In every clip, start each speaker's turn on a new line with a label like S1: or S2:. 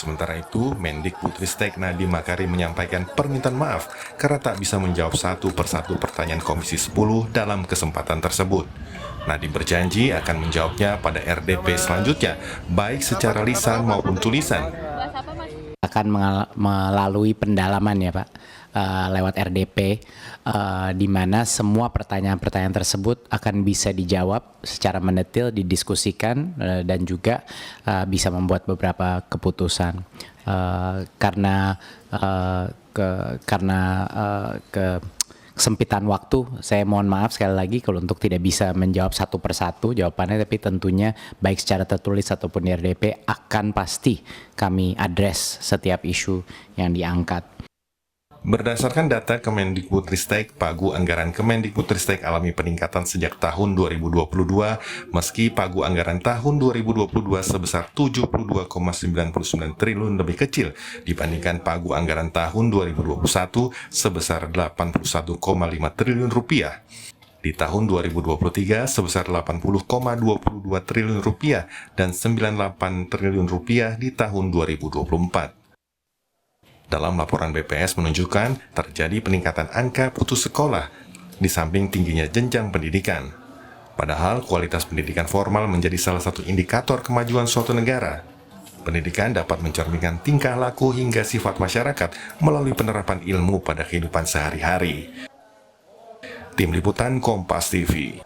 S1: Sementara itu, Mendikbudristek Nadiem Makarim menyampaikan permintaan maaf karena tak bisa menjawab satu persatu pertanyaan Komisi 10 dalam kesempatan tersebut. Nadiem berjanji akan menjawabnya pada RDP selanjutnya, baik secara lisan maupun tulisan.
S2: Akan melalui pendalaman ya Pak, lewat RDP, di mana semua pertanyaan-pertanyaan tersebut akan bisa dijawab secara mendetil, didiskusikan, dan juga bisa membuat beberapa keputusan. Karena kesempitan waktu, saya mohon maaf sekali lagi kalau untuk tidak bisa menjawab satu persatu jawabannya, tapi tentunya baik secara tertulis ataupun di RDP akan pasti kami address setiap isu yang diangkat.
S1: Berdasarkan data Kemendikbudristek, pagu anggaran Kemendikbudristek alami peningkatan sejak tahun 2022, meski pagu anggaran tahun 2022 sebesar 72,99 triliun lebih kecil dibandingkan pagu anggaran tahun 2021 sebesar 81,5 triliun rupiah. Di tahun 2023 sebesar 80,22 triliun rupiah dan 98 triliun rupiah di tahun 2024. Dalam laporan BPS menunjukkan terjadi peningkatan angka putus sekolah di samping tingginya jenjang pendidikan. Padahal kualitas pendidikan formal menjadi salah satu indikator kemajuan suatu negara. Pendidikan dapat mencerminkan tingkah laku hingga sifat masyarakat melalui penerapan ilmu pada kehidupan sehari-hari. Tim Liputan Kompas TV.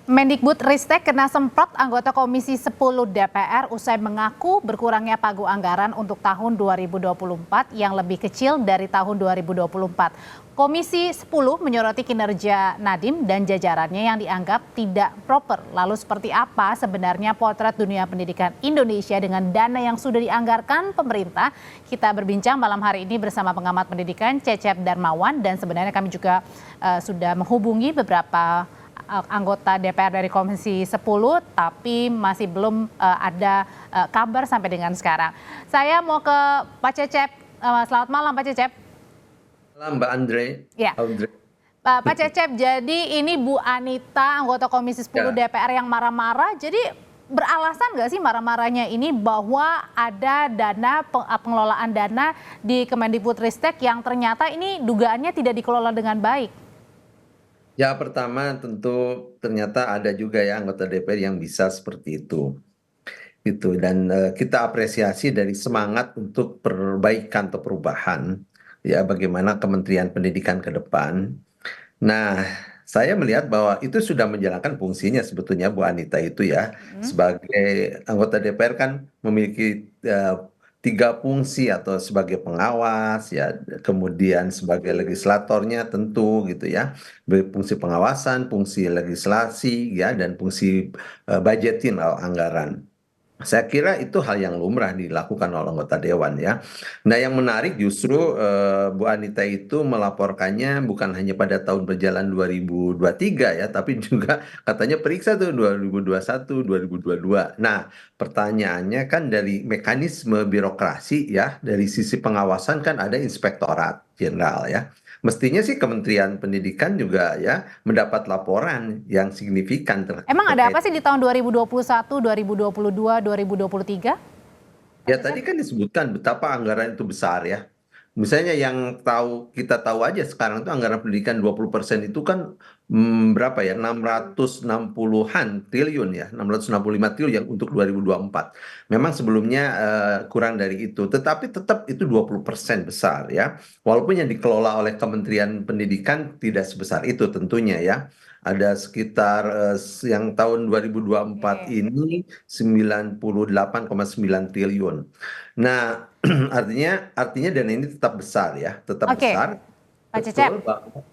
S3: Mendikbudristek kena semprot anggota Komisi 10 DPR usai mengaku berkurangnya pagu anggaran untuk tahun 2024 yang lebih kecil dari tahun 2024. Komisi 10 menyoroti kinerja Nadiem dan jajarannya yang dianggap tidak proper. Lalu seperti apa sebenarnya potret dunia pendidikan Indonesia dengan dana yang sudah dianggarkan pemerintah? Kita berbincang malam hari ini bersama pengamat pendidikan Cecep Darmawan, dan sebenarnya kami juga sudah menghubungi beberapa anggota DPR dari Komisi 10, tapi masih belum ada kabar sampai dengan sekarang. Saya mau ke Pak Cecep. Selamat malam Pak Cecep.
S4: Malam Mbak Andre.
S3: Ya. Pak Cecep, jadi ini Bu Anita, anggota Komisi 10 DPR yang marah-marah. Jadi beralasan nggak sih marah-marahnya ini bahwa ada dana, pengelolaan dana di Kemendikbudristek yang ternyata ini dugaannya tidak dikelola dengan baik?
S4: Ya, pertama tentu ternyata ada juga ya anggota DPR yang bisa seperti itu. Dan kita apresiasi dari semangat untuk perbaikan atau perubahan ya, bagaimana Kementerian Pendidikan ke depan. Nah, saya melihat bahwa itu sudah menjalankan fungsinya sebetulnya Bu Anita itu ya. Sebagai anggota DPR kan memiliki 3 fungsi, atau sebagai pengawas ya, kemudian sebagai legislatornya tentu gitu ya, fungsi pengawasan, fungsi legislasi ya, dan fungsi budgeting anggaran. Saya kira itu hal yang lumrah dilakukan oleh anggota dewan ya. Nah, yang menarik justru Bu Anita itu melaporkannya bukan hanya pada tahun berjalan 2023 ya, tapi juga katanya periksa tuh 2021, 2022. Nah, pertanyaannya kan dari mekanisme birokrasi ya, dari sisi pengawasan kan ada Inspektorat Jenderal ya. Mestinya sih Kementerian Pendidikan juga ya mendapat laporan yang signifikan
S3: Emang ada apa sih di tahun 2021, 2022, 2023?
S4: Ya, tadi kan disebutkan betapa anggaran itu besar ya. Misalnya yang kita tahu aja sekarang itu anggaran pendidikan 20% itu kan berapa ya? 660-an triliun ya, 665 triliun yang untuk 2024. Memang sebelumnya kurang dari itu, tetapi tetap itu 20% besar ya. Walaupun yang dikelola oleh Kementerian Pendidikan tidak sebesar itu tentunya ya. Ada sekitar yang tahun 2024 ini 98,9 triliun. Nah, artinya dana ini tetap besar ya, tetap besar.
S3: Pak Cecep,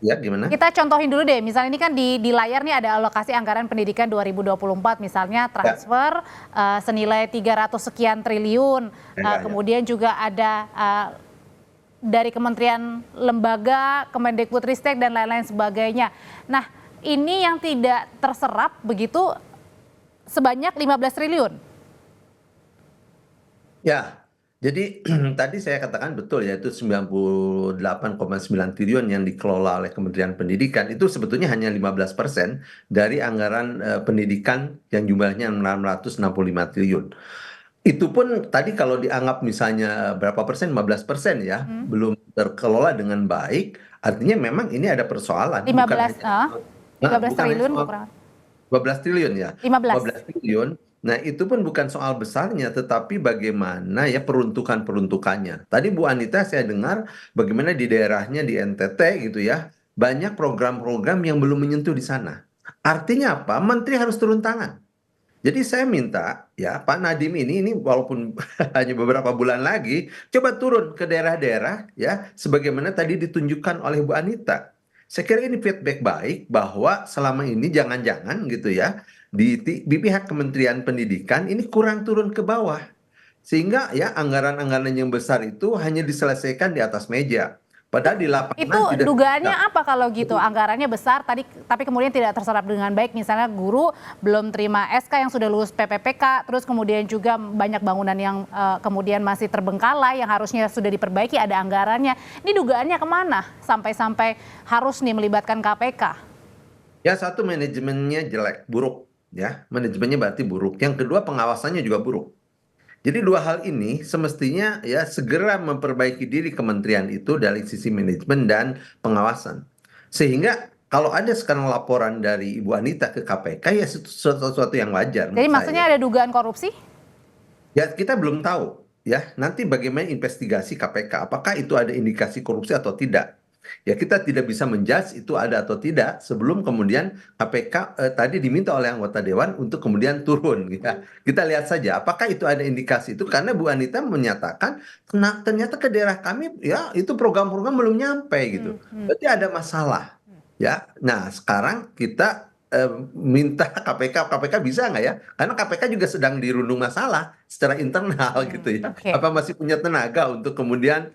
S4: ya gimana?
S3: Kita contohin dulu deh, misalnya ini kan di layar nih ada alokasi anggaran pendidikan 2024, misalnya transfer senilai 300 sekian triliun, kemudian juga ada dari kementerian lembaga, Kemendikbudristek dan lain-lain sebagainya. Nah, ini yang tidak terserap begitu sebanyak 15 triliun.
S4: Ya, jadi tadi saya katakan betul ya, itu 98,9 triliun yang dikelola oleh Kementerian Pendidikan itu sebetulnya hanya 15% dari anggaran pendidikan yang jumlahnya 665 triliun. Itu pun tadi kalau dianggap misalnya berapa persen, 15% ya, belum terkelola dengan baik, artinya memang ini ada persoalan.
S3: 15, 15
S4: bukan hanya
S3: triliun
S4: soal
S3: kurang.
S4: 12 triliun ya.
S3: 15.
S4: 15 triliun. Nah, itu pun bukan soal besarnya, tetapi bagaimana ya peruntukannya. Tadi Bu Anita saya dengar bagaimana di daerahnya di NTT gitu ya, banyak program-program yang belum menyentuh di sana. Artinya apa? Menteri harus turun tangan. Jadi saya minta ya Pak Nadiem ini walaupun hanya beberapa bulan lagi, coba turun ke daerah-daerah ya, sebagaimana tadi ditunjukkan oleh Bu Anita. Saya kira ini feedback baik bahwa selama ini jangan-jangan gitu ya, di pihak Kementerian Pendidikan ini kurang turun ke bawah. Sehingga ya anggaran-anggaran yang besar itu hanya diselesaikan di atas meja. Padahal di
S3: Itu
S4: lapangan tidak.
S3: dugaannya apa kalau gitu? Anggarannya besar tadi tapi kemudian tidak terserap dengan baik. Misalnya guru belum terima SK yang sudah lulus PPPK, terus kemudian juga banyak bangunan yang kemudian masih terbengkalai yang harusnya sudah diperbaiki, ada anggarannya. Ini dugaannya kemana? Sampai-sampai harus nih melibatkan KPK.
S4: Ya, satu, manajemennya jelek, buruk ya. Manajemennya berarti buruk. Yang kedua, pengawasannya juga buruk. Jadi dua hal ini semestinya ya segera memperbaiki diri kementerian itu dari sisi manajemen dan pengawasan. Sehingga kalau ada sekarang laporan dari Ibu Anita ke KPK ya sesuatu yang wajar
S3: Jadi
S4: menurut
S3: maksudnya
S4: saya.
S3: ada dugaan korupsi?
S4: Ya, kita belum tahu ya. Nanti bagaimana investigasi KPK, apakah itu ada indikasi korupsi atau tidak. Ya, kita tidak bisa menjudge itu ada atau tidak sebelum kemudian KPK tadi diminta oleh anggota dewan untuk kemudian turun ya. Kita lihat saja apakah itu ada indikasi itu, karena Bu Anita menyatakan ternyata ke daerah kami ya itu program-program belum nyampe gitu. Berarti ada masalah ya. Nah, sekarang kita minta KPK bisa nggak ya? Karena KPK juga sedang dirundung masalah secara internal gitu ya.
S3: Oke.
S4: Apa masih punya tenaga untuk kemudian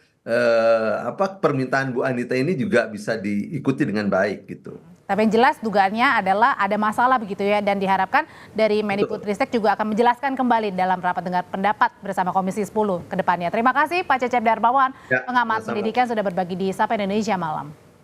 S4: apa permintaan Bu Anita ini juga bisa diikuti dengan baik gitu.
S3: Tapi yang jelas dugaannya adalah ada masalah begitu ya, dan diharapkan dari Mendikbudristek juga akan menjelaskan kembali dalam rapat dengar pendapat bersama Komisi 10 ke depannya. Terima kasih Pak Cecep Darmawan,
S4: Ya,
S3: pengamat
S4: sama-sama.
S3: pendidikan sudah berbagi di Sapa Indonesia Malam.